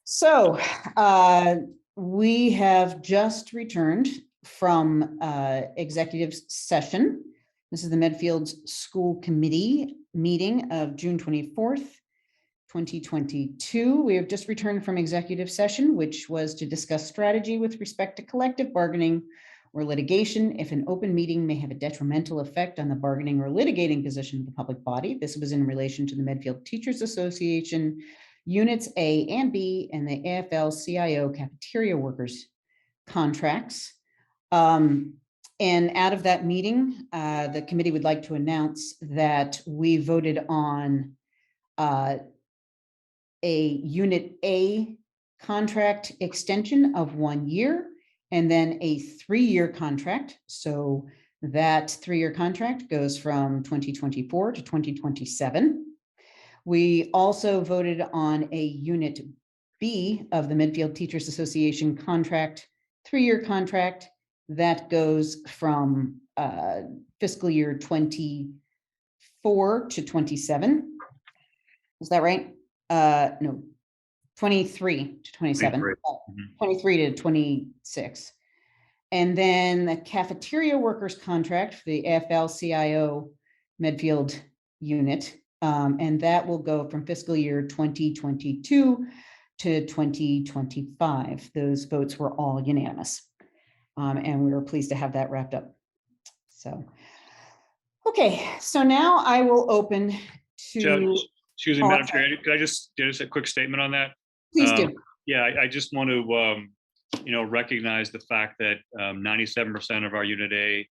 So we have just returned from executive session. This is the Medfield School Committee meeting of June 24th, 2022. We have just returned from executive session, which was to discuss strategy with respect to collective bargaining or litigation if an open meeting may have a detrimental effect on the bargaining or litigating position of the public body. This was in relation to the Medfield Teachers Association Units A and B and the AFL-CIO cafeteria workers contracts. And out of that meeting, the committee would like to announce that we voted on a Unit A contract extension of 1 year and then a 3-year contract. So that 3-year contract goes from 2024 to 2027. We also voted on a Unit B of the Medfield Teachers Association contract, 3-year contract that goes from fiscal year 24 to 27. Is that right? No, 23 to 27, 23 to 26. And then the cafeteria workers contract for the AFL-CIO Medfield unit. And that will go from fiscal year 2022 to 2025. Those votes were all unanimous. And we were pleased to have that wrapped up. So, okay, so now I will open to. Excuse me, Madam Chair, could I just a quick statement on that? Please do. Yeah, I just want to, recognize the fact that 97% of our Unit A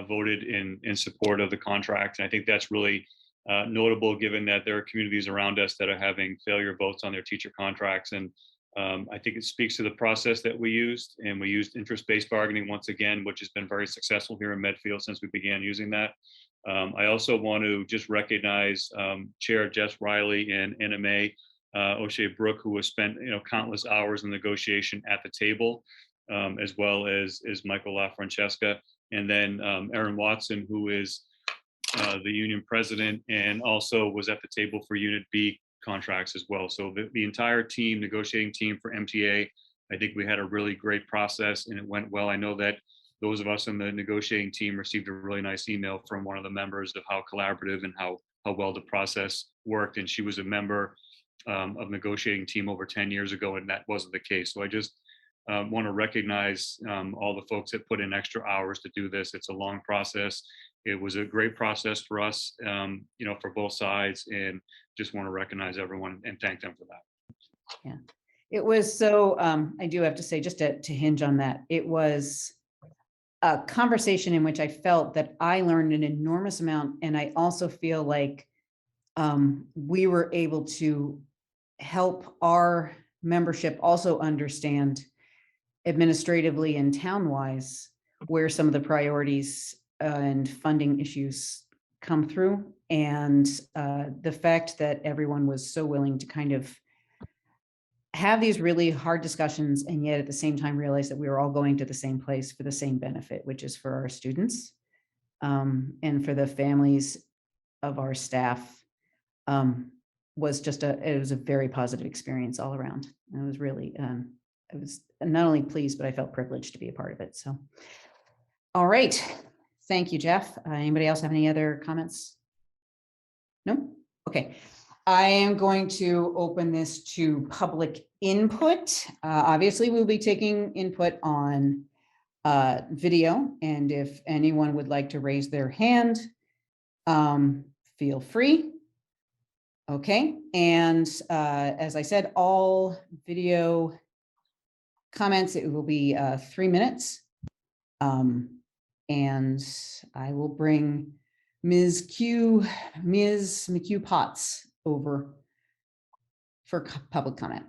voted in support of the contract. And I think that's really notable, given that there are communities around us that are having failure votes on their teacher contracts. And I think it speaks to the process that we used, and we used interest-based bargaining once again, which has been very successful here in Medfield since we began using that. I also want to just recognize Chair Jess Riley and NMA O'Shea Brooke, who has spent countless hours in negotiation at the table, as well as Michael LaFrancesca, and then Erin Watson, who is the union president and also was at the table for Unit B contracts as well. So the entire team, negotiating team for MTA, I think we had a really great process and it went well. I know that those of us in the negotiating team received a really nice email from one of the members of how collaborative and how well the process worked. And she was a member of negotiating team over 10 years ago, and that wasn't the case. So I just want to recognize all the folks that put in extra hours to do this. It's a long process. It was a great process for us, for both sides, and just want to recognize everyone and thank them for that. Yeah, it was so, I do have to say, just to hinge on that, it was a conversation in which I felt that I learned an enormous amount. And I also feel like we were able to help our membership also understand administratively and town-wise where some of the priorities and funding issues come through. And the fact that everyone was so willing to kind of have these really hard discussions and yet at the same time realize that we were all going to the same place for the same benefit, which is for our students and for the families of our staff, was just it was a very positive experience all around. And it was really, I was not only pleased, but I felt privileged to be a part of it. So, all right. Thank you, Jeff. Anybody else have any other comments? No? Okay. I am going to open this to public input. Obviously, we'll be taking input on video, and if anyone would like to raise their hand, feel free. Okay, and as I said, all video comments, it will be 3 minutes. And I will bring Ms. McHugh Potts over for public comment.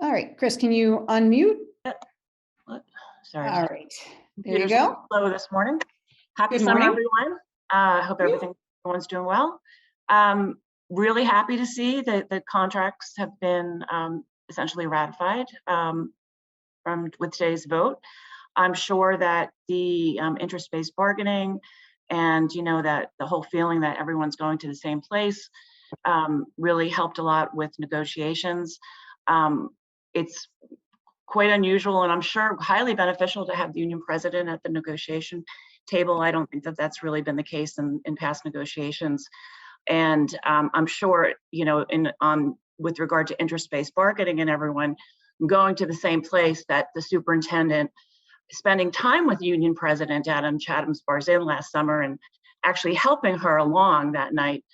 All right, Chris, can you unmute? What? Sorry. All right, there you go. Hello this morning. Happy Good summer, morning. everyone. Hope everyone's doing well. really happy to see that the contracts have been essentially ratified with today's vote. I'm sure that the interest-based bargaining and, you know, that the whole feeling that everyone's going to the same place really helped a lot with negotiations. It's quite unusual, and I'm sure highly beneficial to have the union president at the negotiation table. I don't think that that's really been the case in past negotiations. And I'm sure, you know, with regard to interest-based bargaining and everyone going to the same place, that the superintendent spending time with union president Adam Chathams-Barzin last summer and actually helping her along that night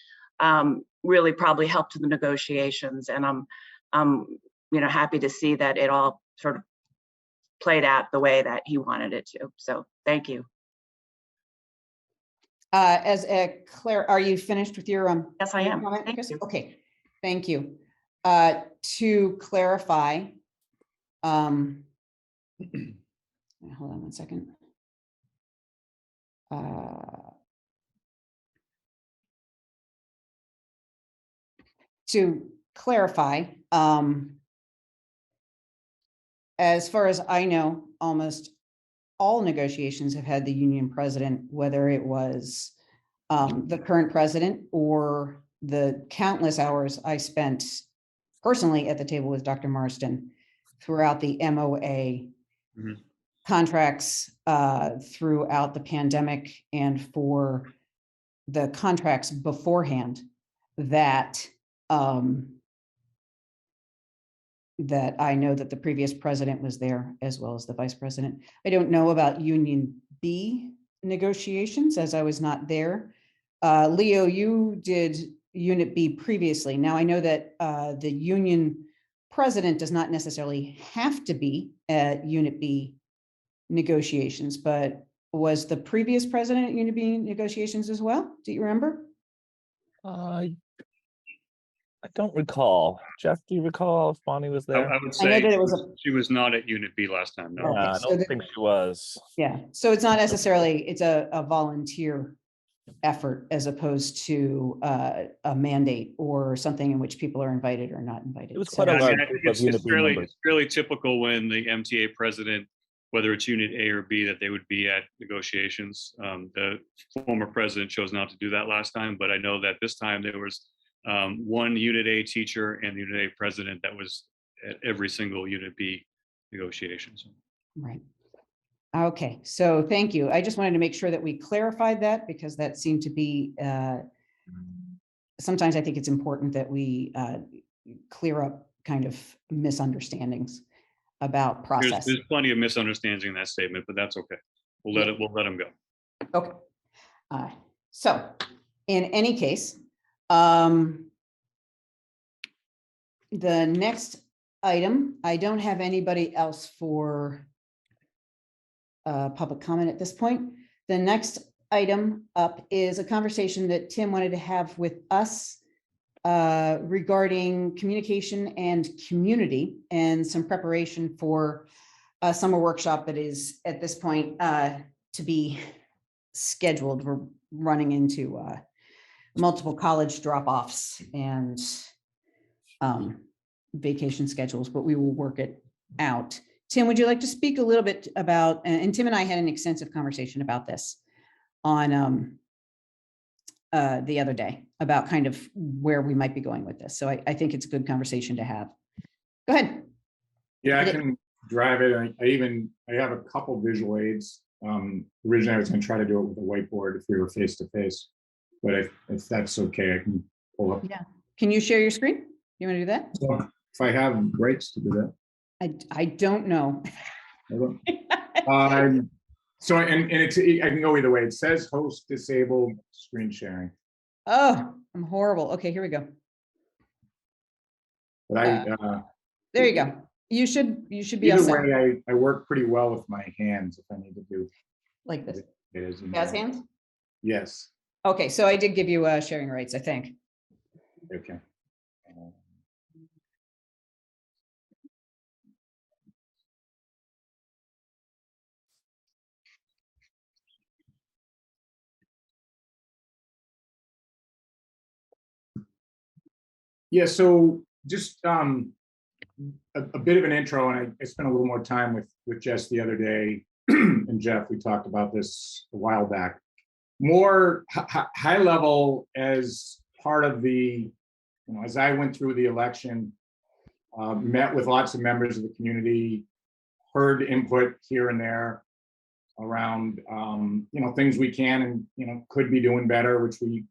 really probably helped the negotiations. And I'm you know, happy to see that it all sort of played out the way that he wanted it to. So thank you. Claire, are you finished with your Yes, I am. comment? Thank you. Okay, thank you. To clarify, hold on one second. To clarify, as far as I know, almost all negotiations have had the union president, whether it was the current president or the countless hours I spent personally at the table with Dr. Marston throughout the MOA contracts, throughout the pandemic, and for the contracts beforehand, that that I know that the previous president was there, as well as the vice president. I don't know about Union B negotiations, as I was not there. Leo, you did Unit B previously. Now I know that the union president does not necessarily have to be at Unit B negotiations, but was the previous president at Unit B negotiations as well? Do you remember? I don't recall. Jeff, do you recall if Bonnie was there? I would I know say that it was she was not at Unit B last time. No. Okay, Yeah, I so don't the- think she was. Yeah, so it's not necessarily, it's a volunteer effort as opposed to a mandate or something in which people are invited or not invited. It was So- quite a I mean, large I group think of Unit B members. it's fairly typical when the MTA president, whether it's Unit A or B, that they would be at negotiations. The former president chose not to do that last time, but I know that this time there was one Unit A teacher and the Unit A president that was at every single Unit B negotiations. Right. Okay, so thank you. I just wanted to make sure that we clarified that, because that seemed to be, sometimes I think it's important that we clear up kind of misunderstandings about process. There's plenty of misunderstandings in that statement, but that's okay. We'll let them go. Okay. So in any case, the next item, I don't have anybody else for public comment at this point. The next item up is a conversation that Tim wanted to have with us regarding communication and community, and some preparation for a summer workshop that is at this point to be scheduled. We're running into multiple college drop-offs and vacation schedules, but we will work it out. Tim, would you like to speak a little bit about, and Tim and I had an extensive conversation about this on the other day, about kind of where we might be going with this. So I think it's a good conversation to have. Go ahead. Yeah, I can drive it. I have a couple visual aids. Originally, I was going to try to do it with a whiteboard if we were face to face, but if that's okay, I can pull up. Yeah. Can you share your screen? You want to do that? So if I have rights to do that. I don't know. So I can go either way. It says host disabled screen sharing, Oh, I'm horrible. Okay, here we go. but There you go. You should be all either set. way, I work pretty well with my hands if I need to do Like this. it. Is Jazz hands? Yes. Okay, so I did give you sharing rights, I think. Okay. Yeah, so just a bit of an intro, and I spent a little more time with Jess the other day, and Jeff. We talked about this a while back. More high level as part of the, as I went through the election, met with lots of members of the community, heard input here and there around things we can and could be doing better, which we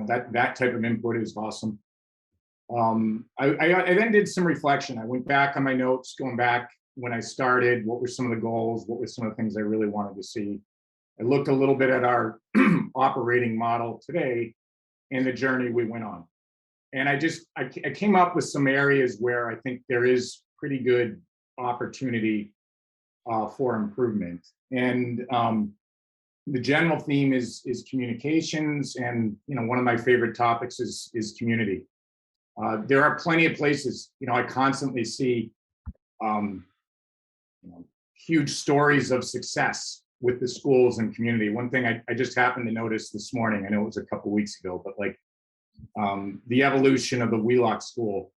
that type of input is awesome. I then did some reflection. I went back on my notes, going back when I started, what were some of the goals, what were some of the things I really wanted to see. I looked a little bit at our operating model today and the journey we went on. And I came up with some areas where I think there is pretty good opportunity for improvement. And the general theme is communications, and one of my favorite topics is community. There are plenty of places, I constantly see huge stories of success with the schools and community. One thing I just happened to notice this morning, I know it was a couple weeks ago, but like the evolution of the Wheelock School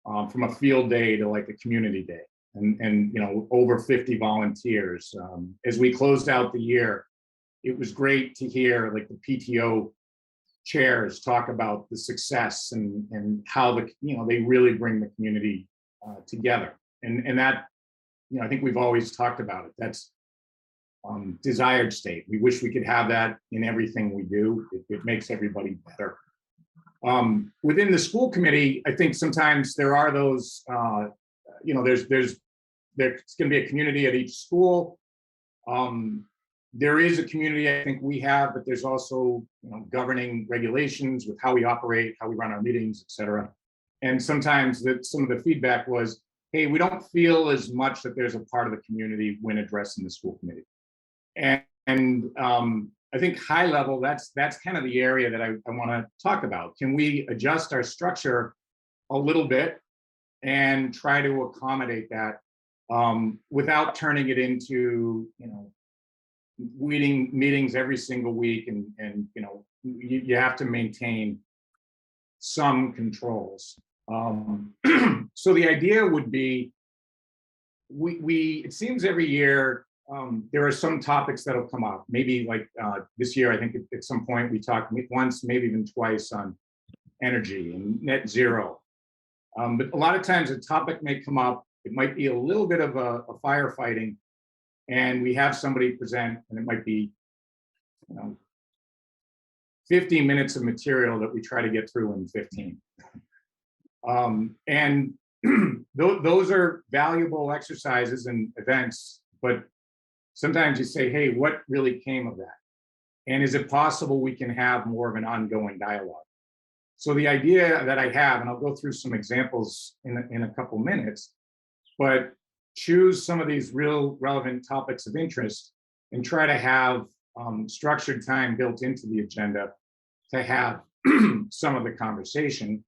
from a field day to like a community day, and over 50 volunteers. As we closed out the year, it was great to hear like the PTO chairs talk about the success and how they really bring the community together, and that I think we've always talked about it. That's desired state. We wish we could have that in everything we do. It makes everybody better. Within the school committee, I think sometimes there are those, there's going to be a community at each school. There is a community I think we have, but there's also governing regulations with how we operate, how we run our meetings, et cetera. And sometimes some of the feedback was, hey, we don't feel as much that there's a part of the community when addressing the school committee. And I think high level, that's kind of the area that I want to talk about. Can we adjust our structure a little bit and try to accommodate that without turning it into meetings every single week, and you have to maintain some controls. So the idea would be, it seems every year there are some topics that'll come up. Maybe like this year, I think at some point we talked once, maybe even twice, on energy and net zero. But a lot of times a topic may come up. It might be a little bit of a firefighting, and we have somebody present, and it might be 50 minutes of material that we try to get through in 15. And those are valuable exercises and events, but sometimes you say, hey, what really came of that? And is it possible we can have more of an ongoing dialogue? So the idea that I have, and I'll go through some examples in a couple minutes, but choose some of these real relevant topics of interest and try to have structured time built into the agenda to have some of the conversation.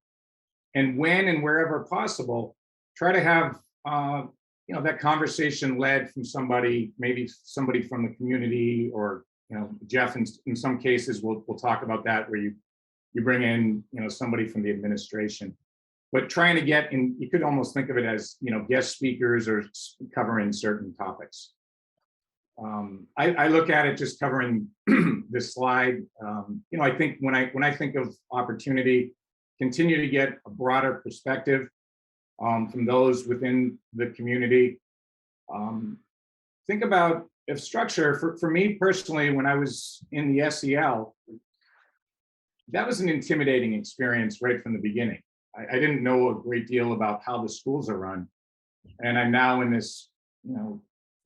And when and wherever possible, try to have that conversation led from somebody, maybe somebody from the community, or Jeff in some cases we'll talk about that, where you bring in somebody from the administration. But trying to get in, you could almost think of it as guest speakers or covering certain topics. I look at it just covering this slide. I think when I think of opportunity, continue to get a broader perspective from those within the community. Think about if structure, for me personally, when I was in the SEL, that was an intimidating experience right from the beginning. I didn't know a great deal about how the schools are run. And I'm now in this,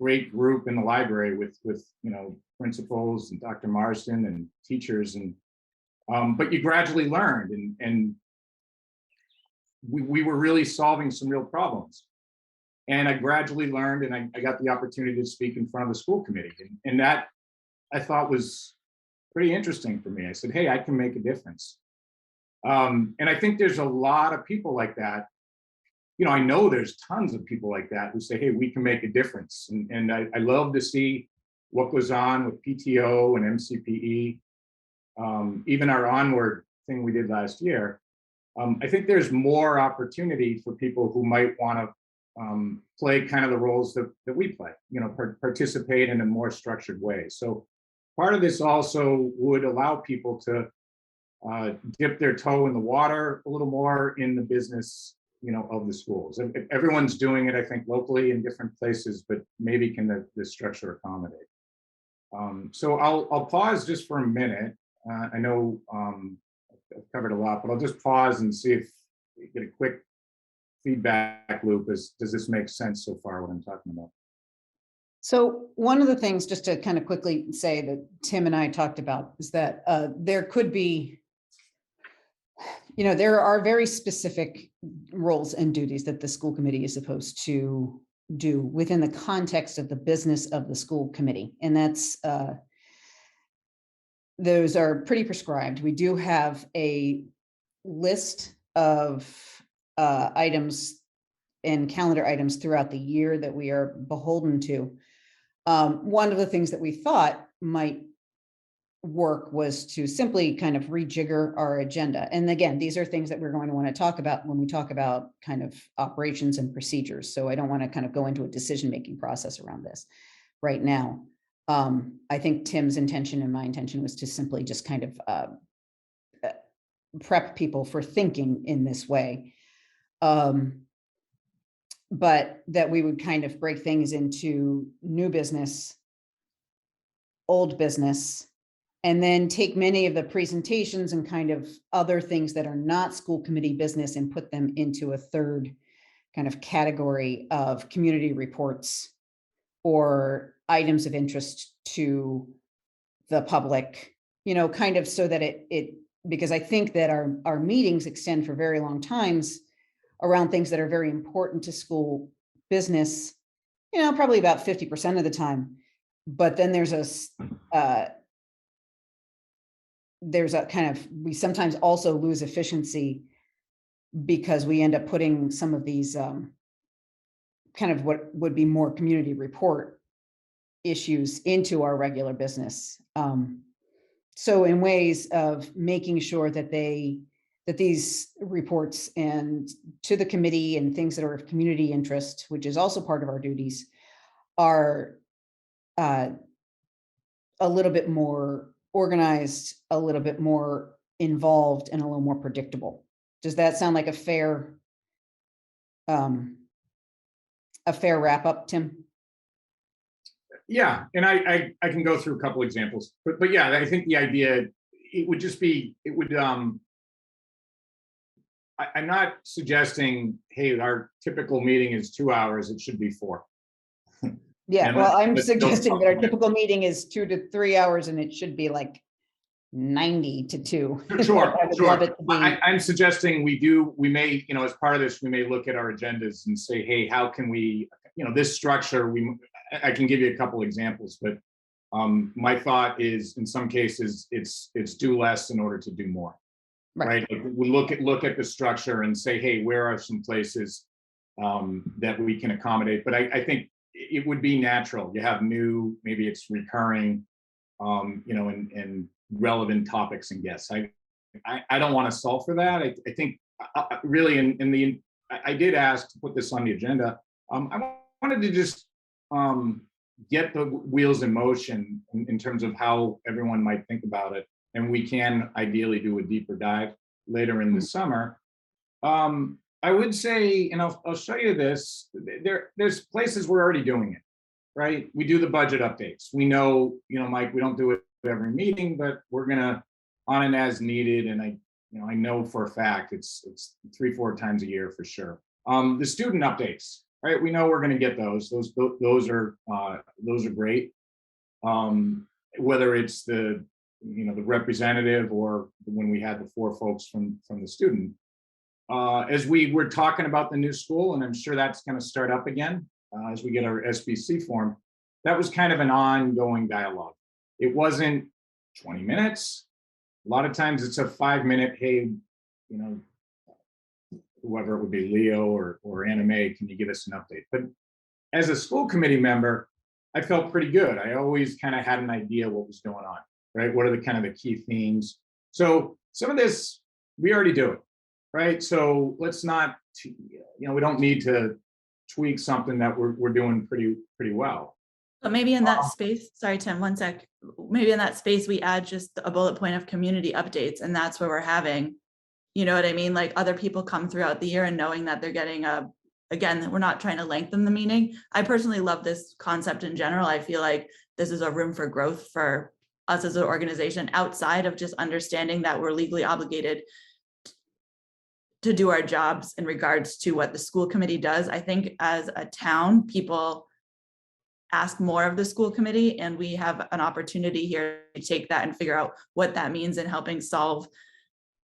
great group in the library with principals and Dr. Marsden and teachers. And but you gradually learned, and we were really solving some real problems. And I gradually learned, and I got the opportunity to speak in front of the school committee. And that I thought was pretty interesting for me. I said, hey, I can make a difference. And I think there's a lot of people like that. I know there's tons of people like that who say, hey, we can make a difference. And I love to see what goes on with PTO and MCPE. Even our Onward thing we did last year, I think there's more opportunity for people who might want to play kind of the roles that we play, participate in a more structured way. So part of this also would allow people to dip their toe in the water a little more in the business, of the schools. And everyone's doing it, I think, locally in different places, but maybe can the structure accommodate? So I'll pause just for a minute. I know I've covered a lot, but I'll just pause and see if we get a quick feedback loop. Does this make sense so far, what I'm talking about? So one of the things, just to kind of quickly say, that Tim and I talked about is that there could be, there are very specific roles and duties that the school committee is supposed to do within the context of the business of the school committee. And that's, those are pretty prescribed. We do have a list of items and calendar items throughout the year that we are beholden to. One of the things that we thought might work was to simply kind of rejigger our agenda. And again, these are things that we're going to want to talk about when we talk about kind of operations and procedures. So I don't want to kind of go into a decision-making process around this right now. I think Tim's intention and my intention was to simply just kind of prep people for thinking in this way. But that we would kind of break things into new business, old business, and then take many of the presentations and kind of other things that are not school committee business and put them into a third kind of category of community reports or items of interest to the public, kind of so that it because I think that our meetings extend for very long times around things that are very important to school business, probably about 50% of the time. But then there's a kind of, we sometimes also lose efficiency because we end up putting some of these kind of what would be more community report issues into our regular business. So in ways of making sure that these reports and to the committee and things that are of community interest, which is also part of our duties, are a little bit more organized, a little bit more involved, and a little more predictable. Does that sound like a fair wrap up, Tim? Yeah, and I can go through a couple examples, but yeah, I think the idea, I'm not suggesting, hey, our typical meeting is 2 hours, it should be 4. Yeah, And well, I'm let's suggesting that our supplement. typical meeting is 2 to 3 hours and it should be like 90 to 2. Sure, I would sure. love it to be. I'm suggesting we may, as part of this, we may look at our agendas and say, hey, how can we, this structure, I can give you a couple examples, but my thought is in some cases it's do less in order to do more. Right? Like we look at the structure and say, hey, where are some places that we can accommodate? But I think it would be natural. You have new, maybe it's recurring, and relevant topics and guests. I don't want to solve for that. I think really I did ask to put this on the agenda. I wanted to just get the wheels in motion in terms of how everyone might think about it. And we can ideally do a deeper dive later in the summer. I would say, and I'll show you this, there's places we're already doing it, right? We do the budget updates. We know, Mike, we don't do it every meeting, but we're gonna on and as needed. And I know for a fact it's 3-4 times a year for sure. The student updates, right? We know we're gonna get those. Those are great. Whether it's the representative or when we had the 4 folks from the student. As we were talking about the new school, and I'm sure that's going to start up again as we get our SBC form, that was kind of an ongoing dialogue. It wasn't 20 minutes. A lot of times it's a 5-minute, hey, whoever it would be, Leo or Anna Mae, can you give us an update? But as a school committee member, I felt pretty good. I always kind of had an idea what was going on, right? What are the kind of the key themes? So some of this, we already do it. right? So let's not, we don't need to tweak something that we're doing pretty well. But maybe in that space, sorry, Tim, one sec. Maybe in that space, we add just a bullet point of community updates, and that's where we're having, you know what I mean? Like other people come throughout the year and knowing that they're getting again, we're not trying to lengthen the meeting. I personally love this concept in general. I feel like this is a room for growth for us as an organization outside of just understanding that we're legally obligated to do our jobs in regards to what the school committee does. I think as a town, people ask more of the school committee, and we have an opportunity here to take that and figure out what that means in helping solve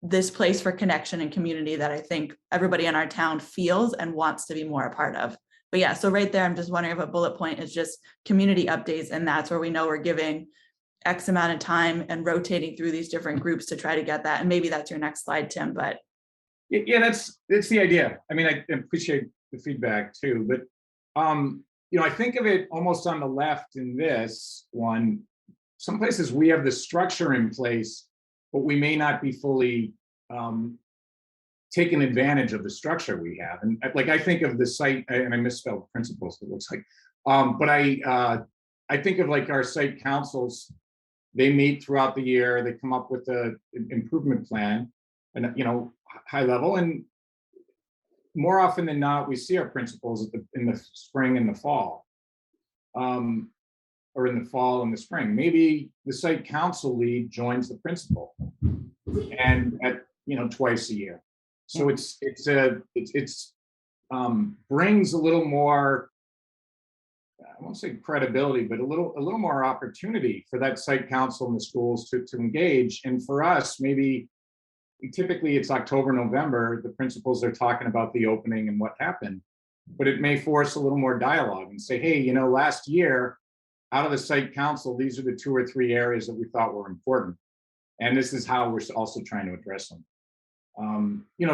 this place for connection and community that I think everybody in our town feels and wants to be more a part of. But yeah, so right there, I'm just wondering if a bullet point is just community updates, and that's where we know we're giving X amount of time and rotating through these different groups to try to get that. And maybe that's your next slide, Tim, but. Yeah, that's the idea. I mean, I appreciate the feedback too, but I think of it almost on the left in this one. Some places we have the structure in place, but we may not be fully taking advantage of the structure we have. And like I think of the site, and I misspelled principals, it looks like, but I think of like our site councils. They meet throughout the year. They come up with the improvement plan, and high level, and more often than not, we see our principals in the spring and the fall, or in the fall and the spring. Maybe the site council lead joins the principal, and at twice a year. So it's brings a little more, I won't say credibility, but a little more opportunity for that site council and the schools to engage. And for us, maybe typically it's October, November, the principals are talking about the opening and what happened, but it may force a little more dialogue and say, hey, last year out of the site council, these are the 2 or 3 areas that we thought were important. And this is how we're also trying to address them.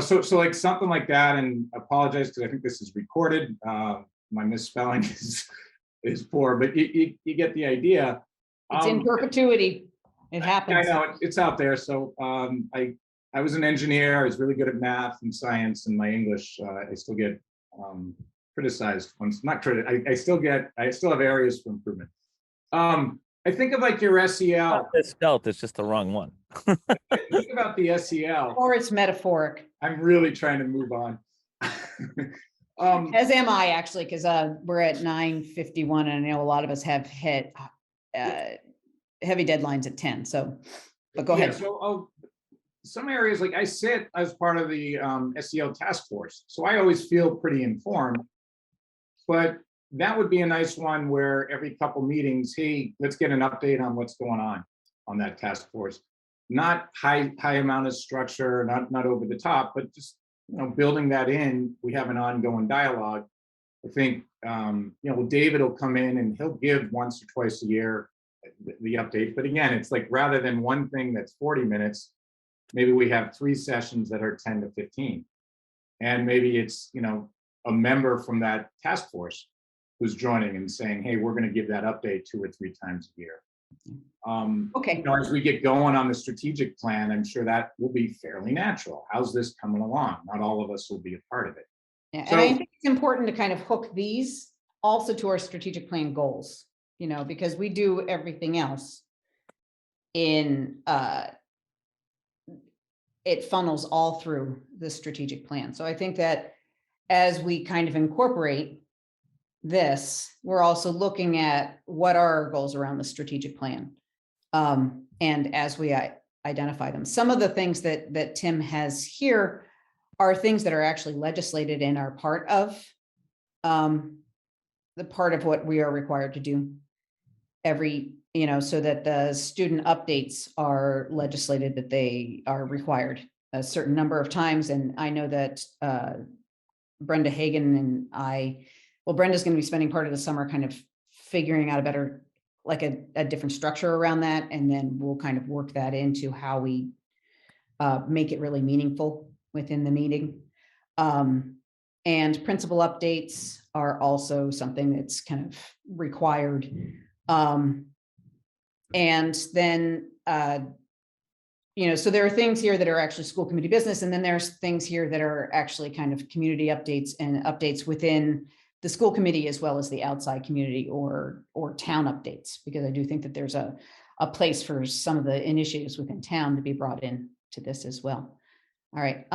So like something like that, and apologize because I think this is recorded. My misspelling is poor, but you get the idea. It's in perpetuity. It happens. I know it's out there. So I was an engineer. I was really good at math and science, and my English. I still get criticized. Once not criticized. I still have areas for improvement. I think of like your SEL. Misspelled. It's just the wrong one. Think about the SEL. Or it's metaphoric. I'm really trying to move on. As am I actually, because we're at 9:51, and I know a lot of us have hit heavy deadlines at 10. So, but go ahead. So some areas, like I sit as part of the SEL task force, so I always feel pretty informed. But that would be a nice one where every couple meetings, hey, let's get an update on what's going on that task force. Not high amount of structure, not over the top, but just building that in. We have an ongoing dialogue. I think David will come in and he'll give once or twice a year the update. But again, it's like rather than one thing that's 40 minutes, maybe we have 3 sessions that are 10 to 15. And maybe it's a member from that task force who's joining and saying, hey, we're going to give that update 2 or 3 times a year. Okay. As we get going on the strategic plan, I'm sure that will be fairly natural. How's this coming along? Not all of us will be a part of it. Yeah, and I think it's important to kind of hook these also to our strategic plan goals, because we do everything else in it funnels all through the strategic plan. So I think that as we kind of incorporate this, we're also looking at what are our goals around the strategic plan. And as we identify them, some of the things that Tim has here are things that are actually legislated and are part of the part of what we are required to do so that the student updates are legislated, that they are required a certain number of times. And I know that Brenda Hagan and Brenda's going to be spending part of the summer kind of figuring out a better, like a different structure around that. And then we'll kind of work that into how we make it really meaningful within the meeting. And principal updates are also something that's kind of required. And then so there are things here that are actually school committee business, and then there's things here that are actually kind of community updates and updates within the school committee as well as the outside community or town updates, because I do think that there's a place for some of the initiatives within town to be brought in to this as well. All right.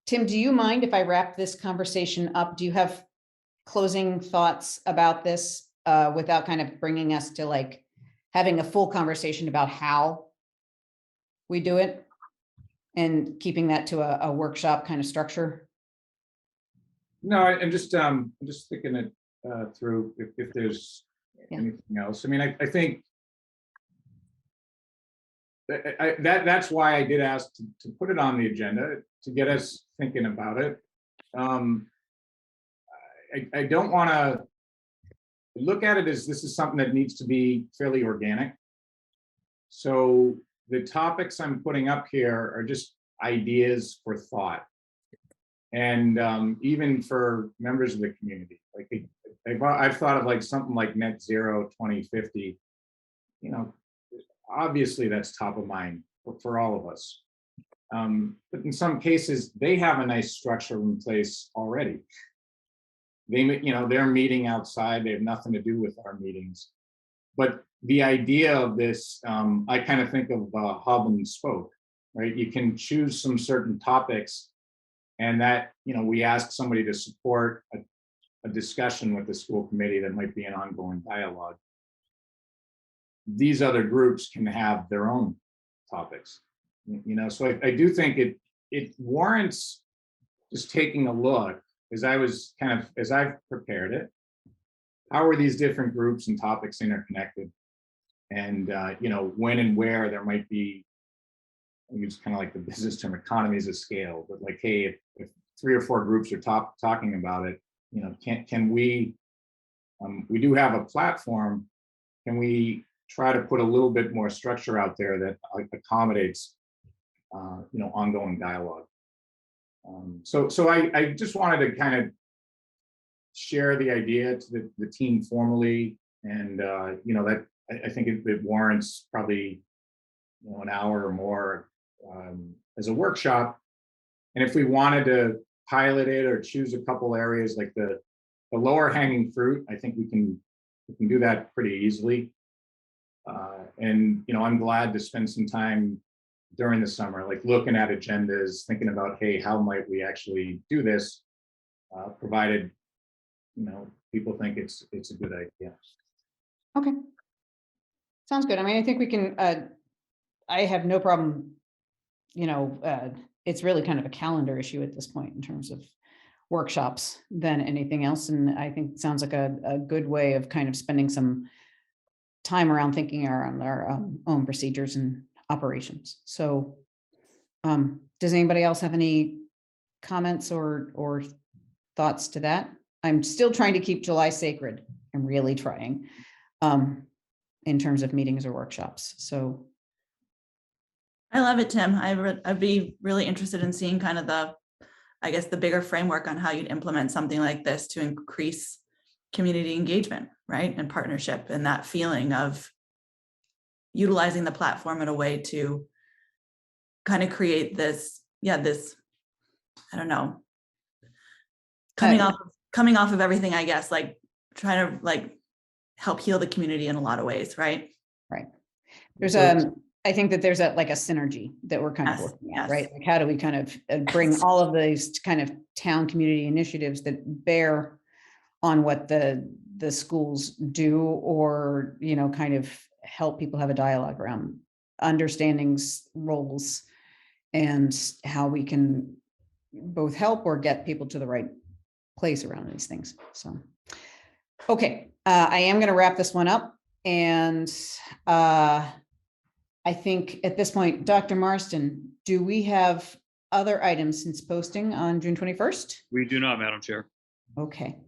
Tim, do you mind if I wrap this conversation up? Do you have closing thoughts about this without kind of bringing us to like having a full conversation about how we do it and keeping that to a workshop kind of structure? No, I'm just thinking it through if there's anything else. I mean, I think that's why I did ask to put it on the agenda to get us thinking about it. I don't want to look at it as this is something that needs to be fairly organic. So the topics I'm putting up here are just ideas for thought. And even for members of the community, like I've thought of like something like net zero 2050, obviously that's top of mind for all of us. But in some cases, they have a nice structure in place already. They're meeting outside, they have nothing to do with our meetings. But the idea of this, I kind of think of hub and spoke, right? You can choose some certain topics and that, we ask somebody to support a discussion with the school committee that might be an ongoing dialogue. These other groups can have their own topics, so I do think it warrants just taking a look as I've prepared it. How are these different groups and topics interconnected? And, when and where there might be, I use kind of like the business term economies of scale, but like, hey, if 3 or 4 groups are talking about it, can we, we do have a platform, can we try to put a little bit more structure out there that accommodates, ongoing dialogue? So I just wanted to kind of share the idea to the team formally, and that I think it warrants probably an hour or more as a workshop. And if we wanted to pilot it or choose a couple areas like the lower hanging fruit, I think we can do that pretty easily. And I'm glad to spend some time during the summer, like looking at agendas, thinking about, hey, how might we actually do this, provided people think it's a good idea. Okay. Sounds good. I mean, I think we can, I have no problem, it's really kind of a calendar issue at this point in terms of workshops than anything else. And I think it sounds like a good way of kind of spending some time around thinking around our own procedures and operations. So does anybody else have any comments or thoughts to that? I'm still trying to keep July sacred. I'm really trying in terms of meetings or workshops. So I love it, Tim. I'd be really interested in seeing kind of the bigger framework on how you'd implement something like this to increase community engagement, right? And partnership, and that feeling of utilizing the platform in a way to kind of create this, I don't know, coming off of everything, I guess, like trying to like help heal the community in a lot of ways, right? Right. There's I think that there's a synergy that we're kind of working at, right? Like how do we kind of bring all of these kind of town community initiatives that bear on what the schools do, or, kind of help people have a dialogue around understandings, roles, and how we can both help or get people to the right place around these things. So, okay, I am going to wrap this one up. And I think at this point, Dr. Marston, do we have other items since posting on June 21st? We do not, Madam Chair. Okay,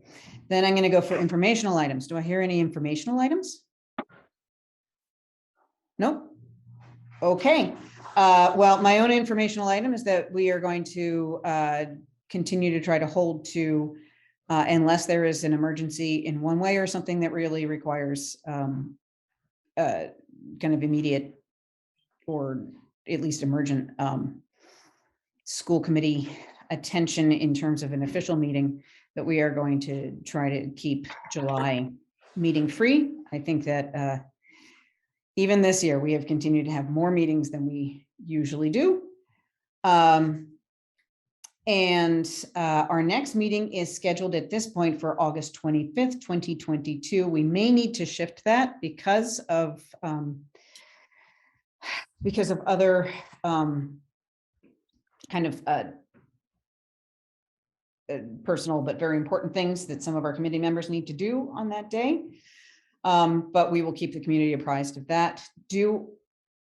then I'm going to go for informational items. Do I hear any informational items? Nope. Okay. Well, my own informational item is that we are going to continue to try to hold to, unless there is an emergency in one way or something that really requires kind of immediate or at least emergent school committee attention in terms of an official meeting, that we are going to try to keep July meeting free. I think that even this year, we have continued to have more meetings than we usually do. And our next meeting is scheduled at this point for August 25th, 2022. We may need to shift that because of other kind of personal but very important things that some of our committee members need to do on that day. But we will keep the community apprised of that. Do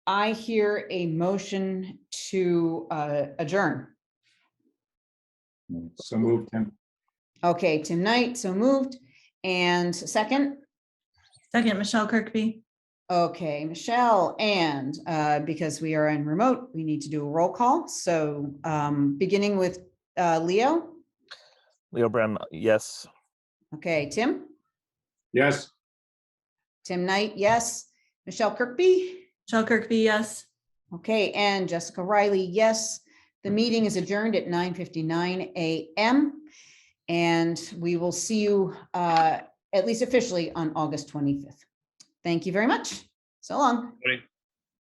I hear a motion to adjourn? So moved, Tim. Okay, Tim Knight, so moved. And second? Second, Michelle Kirkby. Okay, Michelle, and because we are in remote, we need to do a roll call. So beginning with Leo. Leo Brem, yes. Okay, Tim? Yes. Tim Knight, yes. Michelle Kirkby? Michelle Kirkby, yes. Okay, and Jessica Riley, yes. The meeting is adjourned at 9:59 a.m. And we will see you at least officially on August 25th. Thank you very much. So long. Everybody.